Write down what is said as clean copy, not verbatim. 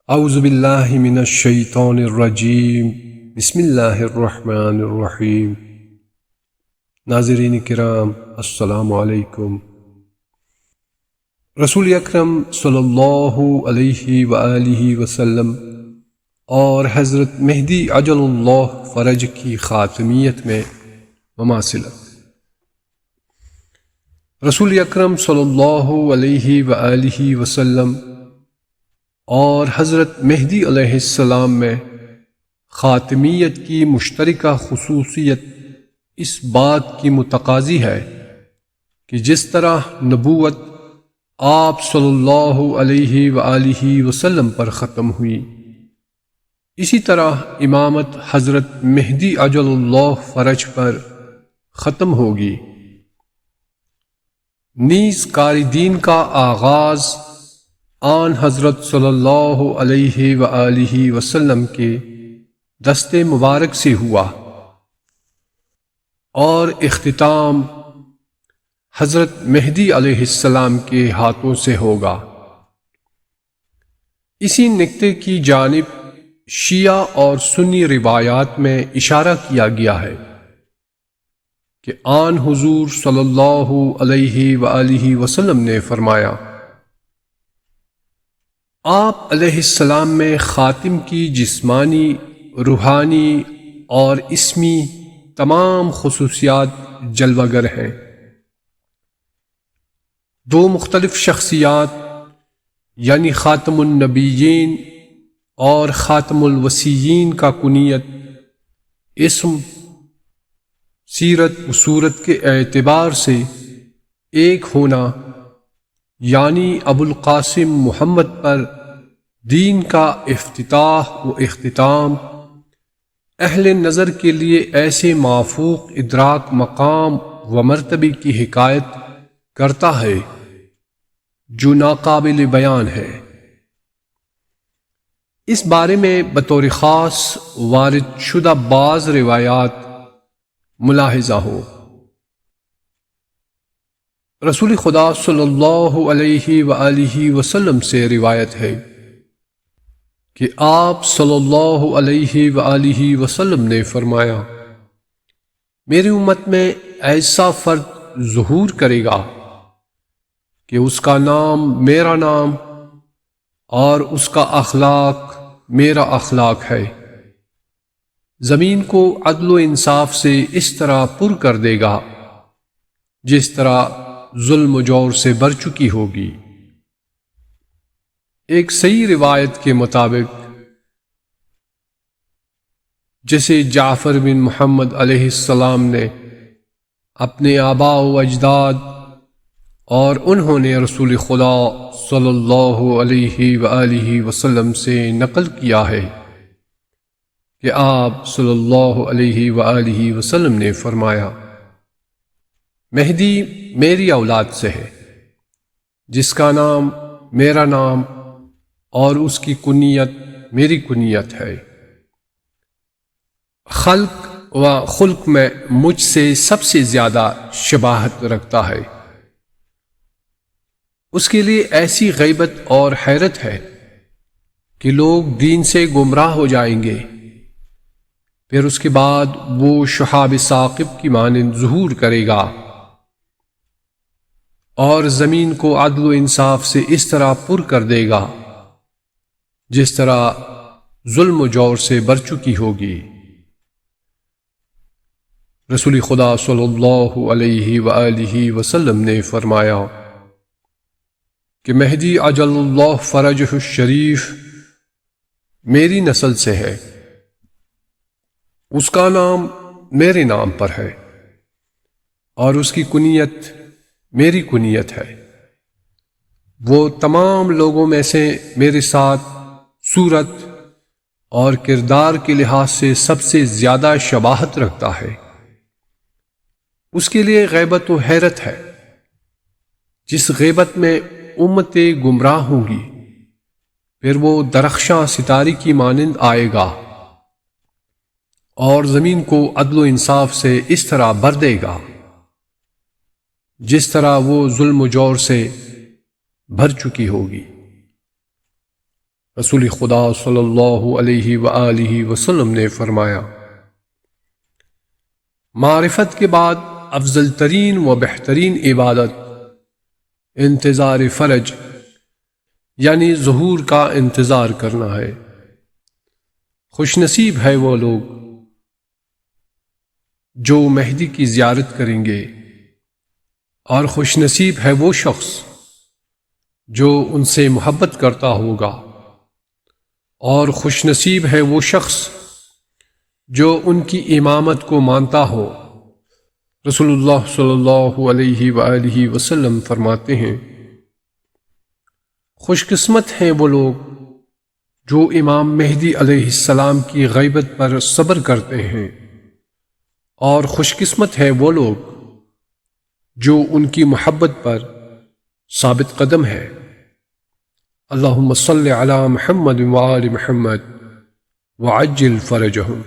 اعوذ باللہ من الشیطان الرجیم بسم اللہ الرحمن الرحیم۔ ناظرین کرام السلام علیکم۔ رسول اکرم صلی اللہ علیہ وآلہ وسلم اور حضرت مہدی عجل اللہ فرج کی خاتمیت میں مماثلت۔ رسول اکرم صلی اللہ علیہ وآلہ وسلم اور حضرت مہدی علیہ السلام میں خاتمیت کی مشترکہ خصوصیت اس بات کی متقاضی ہے کہ جس طرح نبوت آپ صلی اللہ علیہ وآلہ وسلم پر ختم ہوئی، اسی طرح امامت حضرت مہدی عجل اللہ فرج پر ختم ہوگی۔ نیز کار دین کا آغاز آن حضرت صلی اللہ علیہ وآلہ وسلم کے دست مبارک سے ہوا اور اختتام حضرت مہدی علیہ السلام کے ہاتھوں سے ہوگا۔ اسی نکتے کی جانب شیعہ اور سنی روایات میں اشارہ کیا گیا ہے کہ آن حضور صلی اللہ علیہ وآلہ وسلم نے فرمایا، آپ علیہ السلام میں خاتم کی جسمانی، روحانی اور اسمی تمام خصوصیات جلوہ گر ہیں۔ دو مختلف شخصیات یعنی خاتم النبیین اور خاتم الوصیین کا کنیت، اسم، سیرت و صورت کے اعتبار سے ایک ہونا، یعنی ابو القاسم محمد پر دین کا افتتاح و اختتام اہل نظر کے لیے ایسے مافوق ادراک مقام و مرتبے کی حکایت کرتا ہے جو ناقابل بیان ہے۔ اس بارے میں بطور خاص وارد شدہ بعض روایات ملاحظہ ہو۔ رسول خدا صلی اللہ علیہ وآلہ وسلم سے روایت ہے کہ آپ صلی اللہ علیہ وآلہ وسلم نے فرمایا، میری امت میں ایسا فرد ظہور کرے گا کہ اس کا نام میرا نام اور اس کا اخلاق میرا اخلاق ہے۔ زمین کو عدل و انصاف سے اس طرح پر کر دے گا جس طرح ظلم و جور سے بر چکی ہوگی۔ ایک صحیح روایت کے مطابق جسے جعفر بن محمد علیہ السلام نے اپنے آباء و اجداد اور انہوں نے رسول خدا صلی اللہ علیہ وآلہ وسلم سے نقل کیا ہے کہ آپ صلی اللہ علیہ وآلہ وسلم نے فرمایا، مہدی میری اولاد سے ہے جس کا نام میرا نام اور اس کی کنیت میری کنیت ہے۔ خلق و خلق میں مجھ سے سب سے زیادہ شباہت رکھتا ہے۔ اس کے لیے ایسی غیبت اور حیرت ہے کہ لوگ دین سے گمراہ ہو جائیں گے، پھر اس کے بعد وہ شہاب ثاقب کی مانند ظہور کرے گا اور زمین کو عدل و انصاف سے اس طرح پر کر دے گا جس طرح ظلم و جور سے بر چکی ہوگی۔ رسول خدا صلی اللہ علیہ وآلہ وسلم نے فرمایا کہ مہدی عجل اللہ فرجہ الشریف میری نسل سے ہے، اس کا نام میرے نام پر ہے اور اس کی کنیت میری کنیت ہے۔ وہ تمام لوگوں میں سے میرے ساتھ صورت اور کردار کے لحاظ سے سب سے زیادہ شباہت رکھتا ہے۔ اس کے لیے غیبت و حیرت ہے، جس غیبت میں امتیں گمراہ ہوں گی، پھر وہ درخشاں ستارے کی مانند آئے گا اور زمین کو عدل و انصاف سے اس طرح بھر دے گا جس طرح وہ ظلم و جور سے بھر چکی ہوگی۔ رسول خدا صلی اللہ علیہ وآلہ وسلم نے فرمایا، معرفت کے بعد افضل ترین و بہترین عبادت انتظار فرج یعنی ظہور کا انتظار کرنا ہے۔ خوش نصیب ہے وہ لوگ جو مہدی کی زیارت کریں گے، اور خوش نصیب ہے وہ شخص جو ان سے محبت کرتا ہوگا، اور خوش نصیب ہے وہ شخص جو ان کی امامت کو مانتا ہو۔ رسول اللہ صلی اللہ علیہ وآلہ وسلم فرماتے ہیں، خوش قسمت ہیں وہ لوگ جو امام مہدی علیہ السلام کی غیبت پر صبر کرتے ہیں، اور خوش قسمت ہے وہ لوگ جو ان کی محبت پر ثابت قدم ہے۔ اللہم صلی علی محمد وآل محمد وعجل فرجہم۔